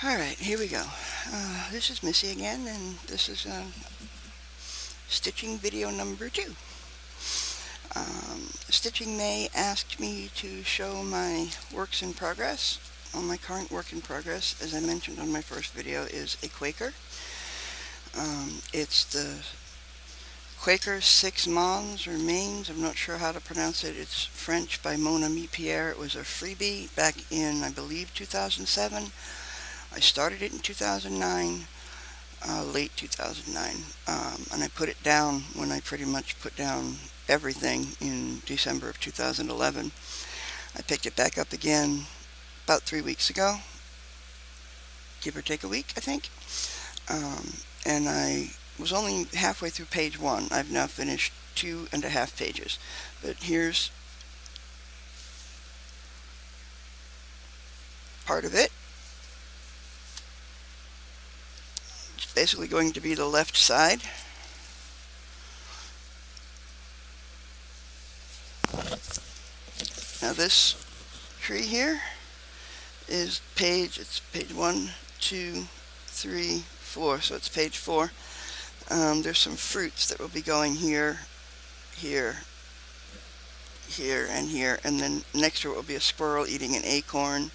Alright, here we go. This is Missy again, and this is stitching video number 2. Stitching May asked me to show my works in progress. Well, my current work in progress, as I mentioned on my first video, is a Quaker. It's the Quaker Six Mons or Mains. I'm not sure how to pronounce it. It's French by Mon Ami Pierre. It was a freebie back in, I believe, 2007. I started it in 2009, late 2009, and I put it down when I pretty much put down everything in December of 2011. I picked it back up again about 3 weeks ago, give or take a week, I think, and I was only halfway through page 1. I've now finished 2.5 pages, but here's part of it. Basically going to be the left side. Now this tree here is it's page 1, 2, 3, 4, so it's page 4. There's some fruits that will be going here, here, here, and here, and then next to it will be a squirrel eating an acorn.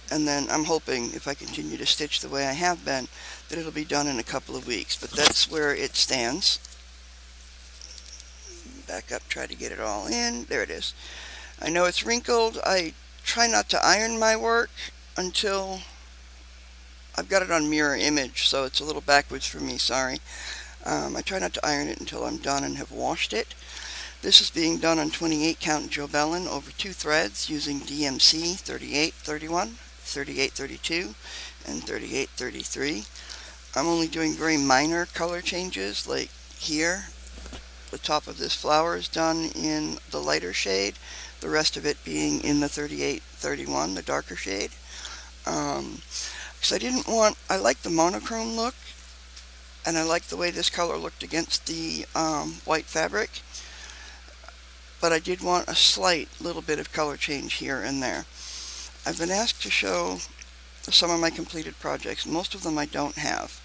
And then I'm hoping, if I continue to stitch the way I have been, that it'll be done in a couple of weeks. But that's where it stands. Back up, try to get it all in. There it is. I know it's wrinkled. I try not to iron my work until I've got it on mirror image, so it's a little backwards for me, sorry. I try not to iron it until I'm done and have washed it. This is being done on 28 count Jobelin over 2 threads using DMC 3831, 3832, and 3833. I'm only doing very minor color changes, like here. The top of this flower is done in the lighter shade, the rest of it being in the 3831, the darker shade. Because I like the monochrome look, and I like the way this color looked against the white fabric. But I did want a slight little bit of color change here and there. I've been asked to show some of my completed projects. Most of them I don't have.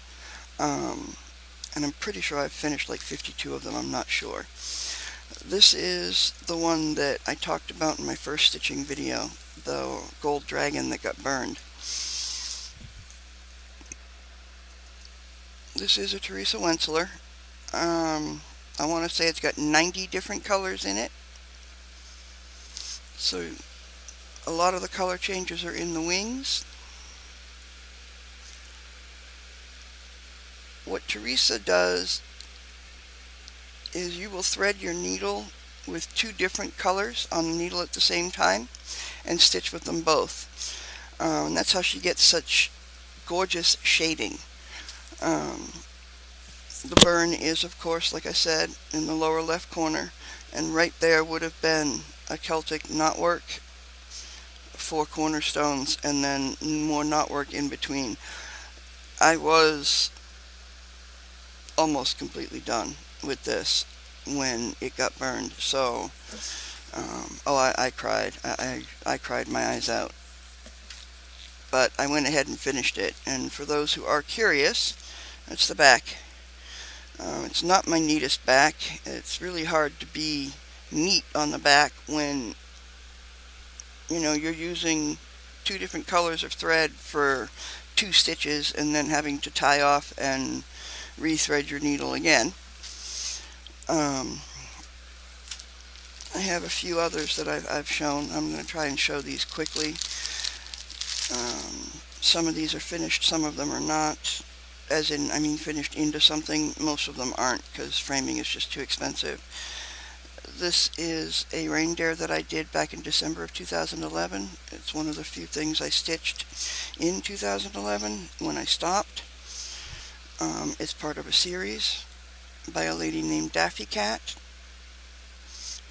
And I'm pretty sure I've finished like 52 of them, I'm not sure. This is the one that I talked about in my first stitching video, the gold dragon that got burned. This is a Teresa Wentzler. I want to say it's got 90 different colors in it. So a lot of the color changes are in the wings. What Teresa does is you will thread your needle with 2 different colors on the needle at the same time and stitch with them both. And that's how she gets such gorgeous shading. The burn is, of course, like I said, in the lower left corner, and right there would have been a Celtic knotwork, 4 cornerstones, and then more knotwork in between. I was almost completely done with this when it got burned, so I cried. I cried my eyes out. But I went ahead and finished it, and for those who are curious, that's the back. It's not my neatest back. It's really hard to be neat on the back when you're using 2 different colors of thread for 2 stitches and then having to tie off and rethread your needle again. I have a few others that I've shown. I'm going to try and show these quickly. Some of these are finished, some of them are not. As in, I mean finished into something. Most of them aren't because framing is just too expensive. This is a reindeer that I did back in December of 2011. It's one of the few things I stitched in 2011 when I stopped. It's part of a series by a lady named Daffy Cat.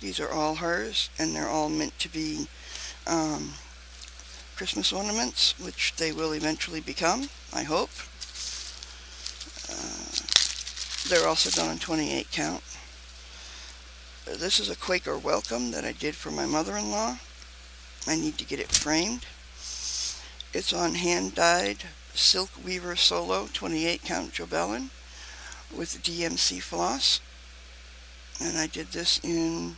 These are all hers, and they're all meant to be Christmas ornaments, which they will eventually become, I hope. They're also done on 28 count. This is a Quaker welcome that I did for my mother-in-law. I need to get it framed. It's on hand-dyed Silk Weaver Solo 28 count Jobelin with DMC floss. And I did this in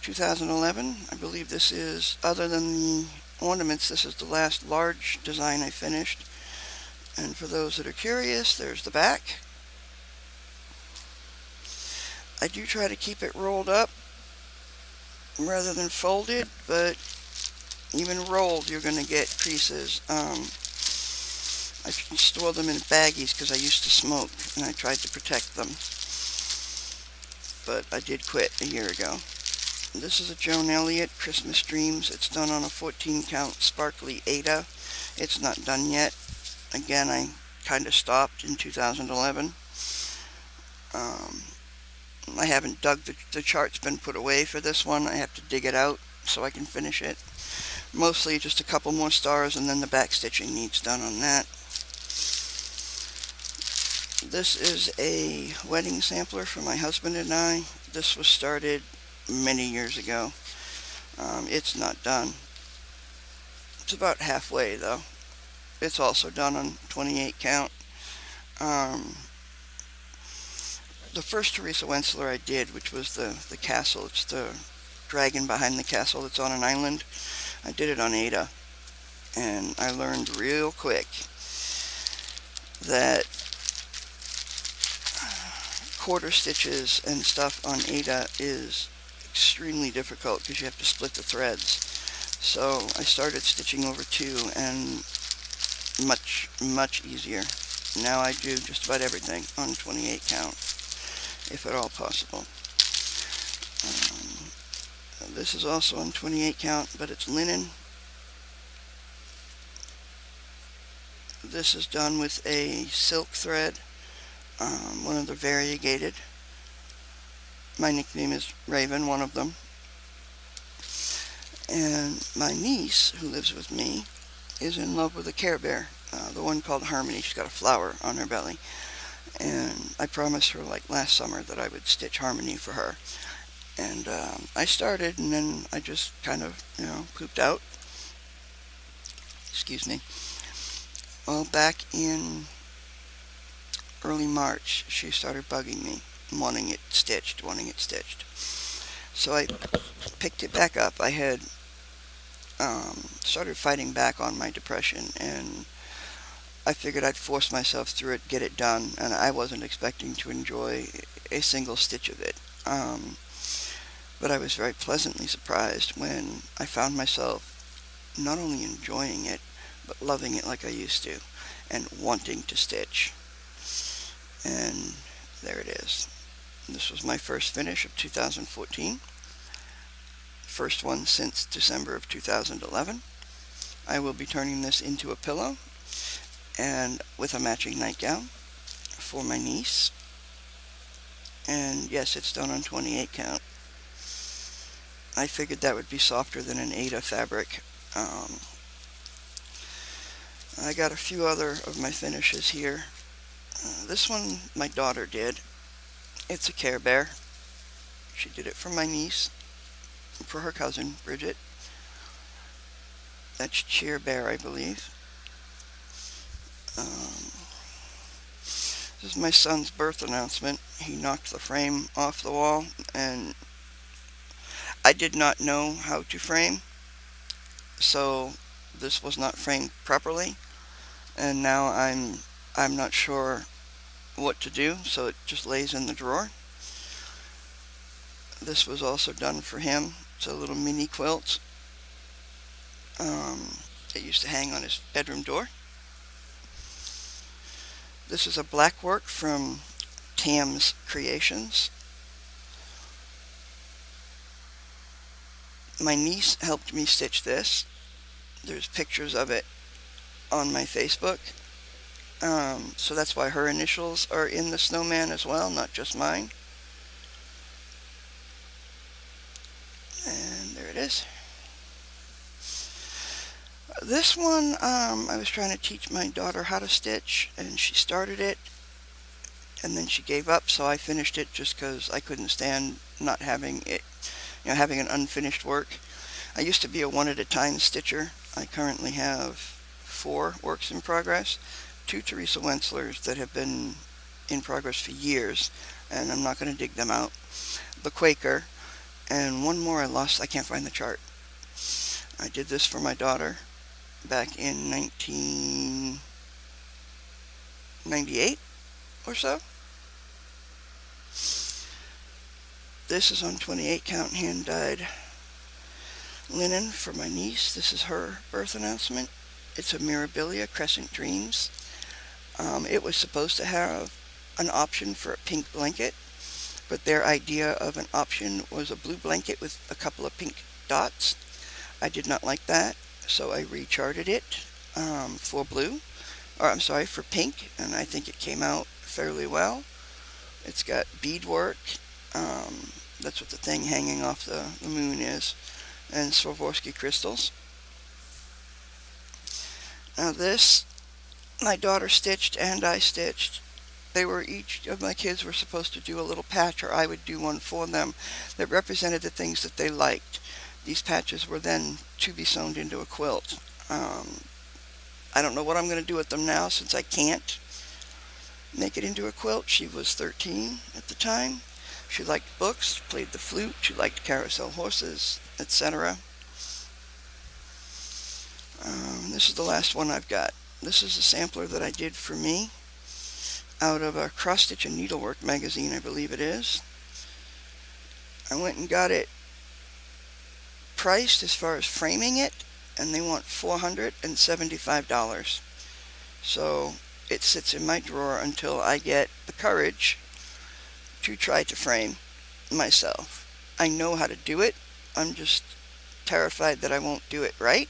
2011. I believe this is, other than the ornaments, this is the last large design I finished. And for those that are curious, there's the back. I do try to keep it rolled up rather than folded, but even rolled you're going to get creases. I store them in baggies because I used to smoke and I tried to protect them, but I did quit a year ago. This is a Joan Elliott Christmas Dreams. It's done on a 14 count sparkly Aida. It's not done yet. Again, I kind of stopped in 2011. I haven't dug, the chart's been put away for this one. I have to dig it out so I can finish it. Mostly just a couple more stars and then the back stitching needs done on that. This is a wedding sampler for my husband and I. This was started many years ago. It's not done. It's about halfway though. It's also done on 28 count. The first Teresa Wentzler I did, which was the castle, it's the dragon behind the castle that's on an island. I did it on Aida, and I learned real quick that quarter stitches and stuff on Aida is extremely difficult because you have to split the threads. So I started stitching over 2 and much easier. Now I do just about everything on 28 count, if at all possible. This is also on 28 count, but it's linen. This is done with a silk thread, one of the variegated. My nickname is Raven, one of them. And my niece, who lives with me, is in love with a Care Bear, the one called Harmony. She's got a flower on her belly. And I promised her like last summer that I would stitch Harmony for her. And I started, and then I just kind of, pooped out. Excuse me. Well, back in early March, she started bugging me, wanting it stitched. So I picked it back up. I had started fighting back on my depression, and I figured I'd force myself through it, get it done, and I wasn't expecting to enjoy a single stitch of it. But I was very pleasantly surprised when I found myself not only enjoying it, but loving it like I used to, and wanting to stitch. And there it is. This was my first finish of 2014. First one since December of 2011. I will be turning this into a pillow, and with a matching nightgown for my niece. And yes, it's done on 28 count. I figured that would be softer than an Aida fabric. I got a few other of my finishes here. This one my daughter did. It's a Care Bear. She did it for my niece, for her cousin, Bridget. That's Cheer Bear, I believe. This is my son's birth announcement. He knocked the frame off the wall, and I did not know how to frame, so this was not framed properly, and now I'm not sure what to do, so it just lays in the drawer. This was also done for him. It's a little mini quilt that used to hang on his bedroom door. This is a black work from Tam's Creations. My niece helped me stitch this. There's pictures of it on my Facebook. So that's why her initials are in the snowman as well, not just mine. And there it is. This one, I was trying to teach my daughter how to stitch, and she started it, and then she gave up, so I finished it just because I couldn't stand not having it, having an unfinished work. I used to be a one-at-a-time stitcher. I currently have 4 works in progress, 2 Teresa Wenslers that have been in progress for years, and I'm not going to dig them out, the Quaker, and one more I can't find the chart. I did this for my daughter back in 1998 or so. This is on 28 count hand dyed linen for my niece. This is her birth announcement. It's a Mirabilia Crescent Dreams. It was supposed to have an option for a pink blanket, but their idea of an option was a blue blanket with a couple of pink dots. I did not like that, so I recharted it for blue, for pink, and I think it came out fairly well. It's got beadwork. That's what the thing hanging off the moon is, and Swarovski crystals. Now this, my daughter stitched and I stitched. Each of my kids were supposed to do a little patch, or I would do one for them that represented the things that they liked. These patches were then to be sewn into a quilt. I don't know what I'm going to do with them now since I can't make it into a quilt. She was 13 at the time. She liked books, played the flute, she liked carousel horses, etc. This is the last one I've got. This is a sampler that I did for me out of a Cross Stitch and Needlework magazine, I believe it is. I went and got it priced as far as framing it, and they want $475. So it sits in my drawer until I get the courage to try to frame myself. I know how to do it. I'm just terrified that I won't do it right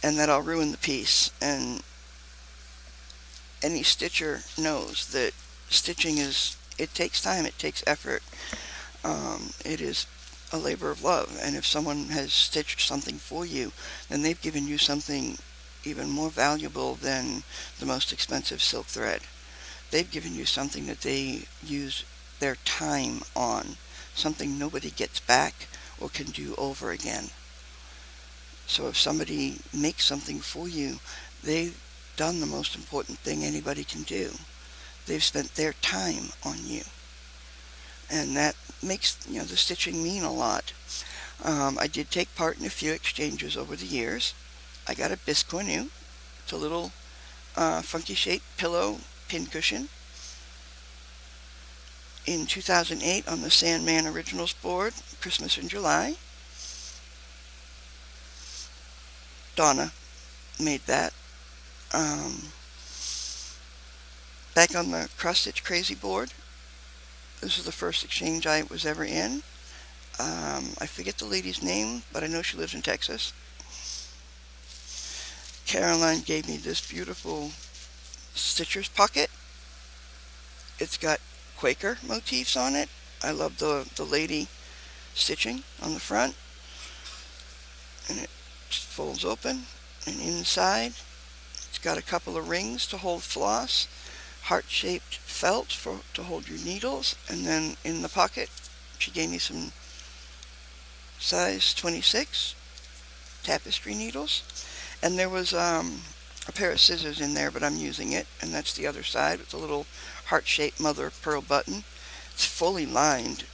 and that I'll ruin the piece. And any stitcher knows that stitching it takes time, it takes effort. It is a labor of love, and if someone has stitched something for you, then they've given you something even more valuable than the most expensive silk thread. They've given you something that they use their time on, something nobody gets back or can do over again. So if somebody makes something for you, they've done the most important thing anybody can do. They've spent their time on you. And that makes the stitching mean a lot. I did take part in a few exchanges over the years. I got a Biscornu. It's a little funky shaped pillow pincushion. In 2008 on the Sandman Originals board, Christmas in July. Donna made that. Back on the Cross Stitch Crazy board, this was the first exchange I was ever in. I forget the lady's name, but I know she lives in Texas. Caroline gave me this beautiful stitcher's pocket. It's got Quaker motifs on it. I love the lady stitching on the front. And it just folds open, and inside it's got a couple of rings to hold floss, heart-shaped felt to hold your needles, and then in the pocket she gave me some size 26 tapestry needles, and there was a pair of scissors in there, but I'm using it, and that's the other side with a little heart-shaped mother of pearl button. It's fully lined.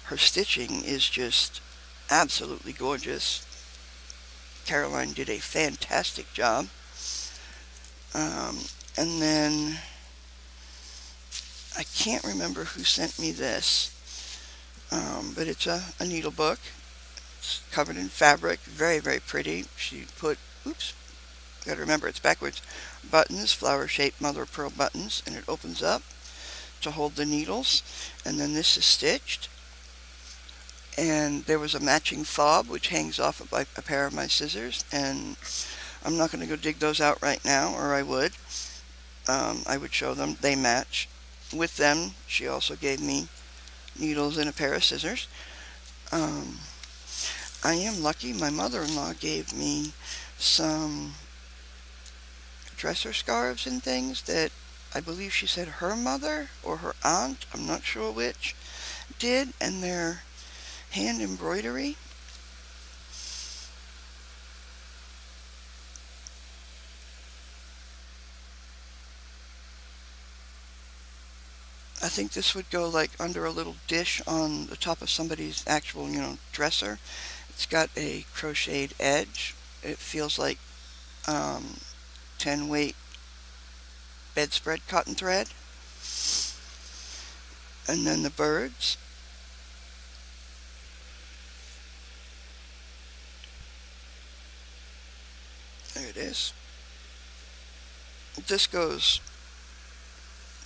Her stitching is just absolutely gorgeous. Caroline did a fantastic job. And then I can't remember who sent me this, but it's a needle book. It's covered in fabric, very, very pretty. She put, gotta remember it's backwards, buttons, flower-shaped mother of pearl buttons, and it opens up to hold the needles, and then this is stitched. And there was a matching fob which hangs off of a pair of my scissors, and I'm not going to go dig those out right now, or I would. I would show them. They match. With them, she also gave me needles and a pair of scissors. I am lucky. My mother-in-law gave me some dresser scarves and things that I believe she said her mother or her aunt, I'm not sure which, did, and they're hand embroidery. I think this would go like under a little dish on the top of somebody's actual, dresser. It's got a crocheted edge. It feels like 10 weight bedspread cotton thread. And then the birds. There it is. This goes,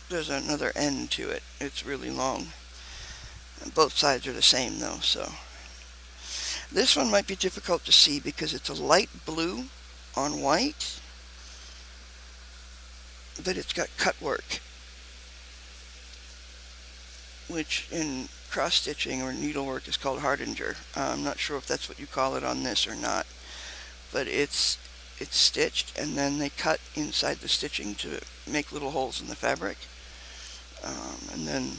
there's another end to it. It's really long. And both sides are the same though, so. This one might be difficult to see because it's a light blue on white, but it's got cut work, which in cross stitching or needlework is called hardinger. I'm not sure if that's what you call it on this or not, but it's stitched and then they cut inside the stitching to make little holes in the fabric. And then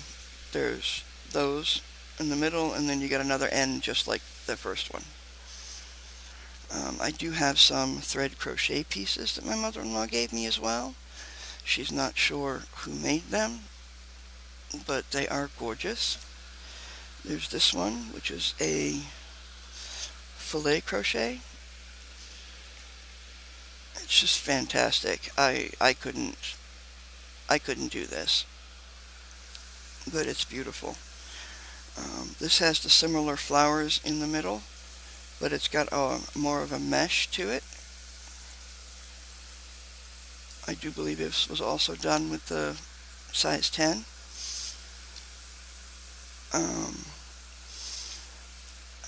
there's those in the middle, and then you get another end just like the first one. I do have some thread crochet pieces that my mother-in-law gave me as well. She's not sure who made them, but they are gorgeous. There's this one, which is a filet crochet. It's just fantastic. I couldn't do this, but it's beautiful. This has the similar flowers in the middle, but it's got more of a mesh to it. I do believe this was also done with the size 10.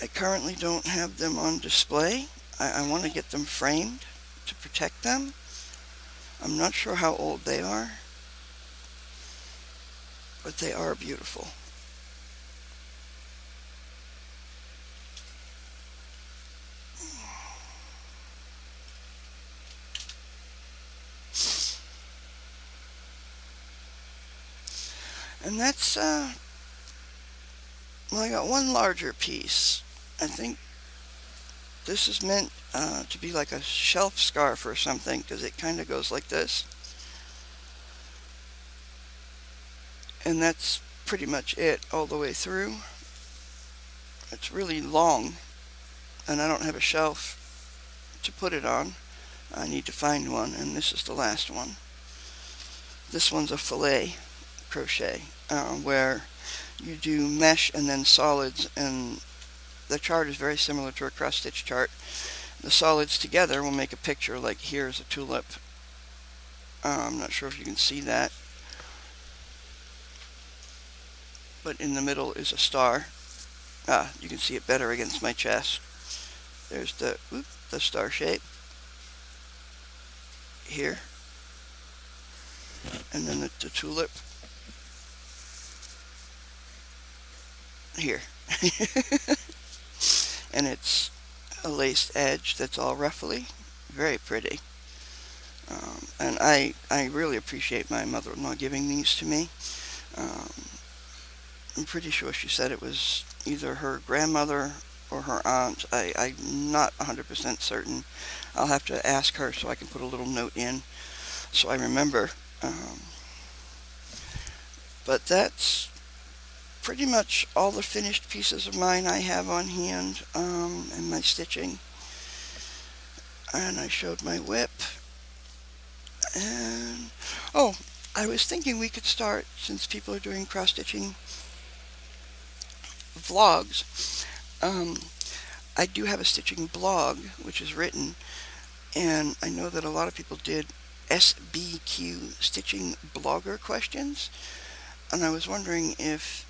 I currently don't have them on display. I want to get them framed to protect them. I'm not sure how old they are, but they are beautiful. And that's, well, I got one larger piece. I think this is meant to be like a shelf scarf or something, because it kind of goes like this. And that's pretty much it all the way through. It's really long, and I don't have a shelf to put it on. I need to find one, and this is the last one. This one's a filet crochet, where you do mesh and then solids, and the chart is very similar to a cross stitch chart. The solids together will make a picture like here's a tulip. I'm not sure if you can see that, but in the middle is a star. You can see it better against my chest. There's the star shape here, and then the tulip here. And it's a laced edge that's all ruffly, very pretty. And I really appreciate my mother-in-law giving these to me. I'm pretty sure she said it was either her grandmother or her aunt. I'm not 100% certain. I'll have to ask her so I can put a little note in so I remember. But that's pretty much all the finished pieces of mine I have on hand, and my stitching. And I showed my whip. And I was thinking we could start, since people are doing cross-stitching vlogs. I do have a stitching blog which is written, and I know that a lot of people did SBQ stitching blogger questions, and I was wondering if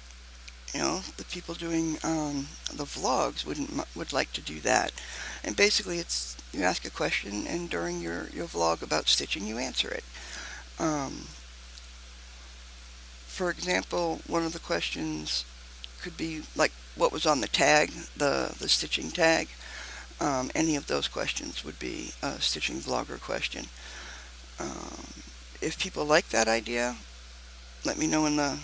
the people doing the vlogs would like to do that. And basically it's you ask a question, and during your vlog about stitching you answer it. For example, one of the questions could be like what was on the tag, the stitching tag. Any of those questions would be a stitching vlogger question. If people like that idea, let me know in the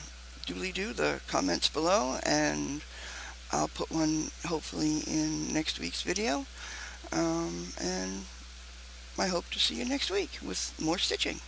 the comments below, and I'll put one hopefully in next week's video. And I hope to see you next week with more stitching.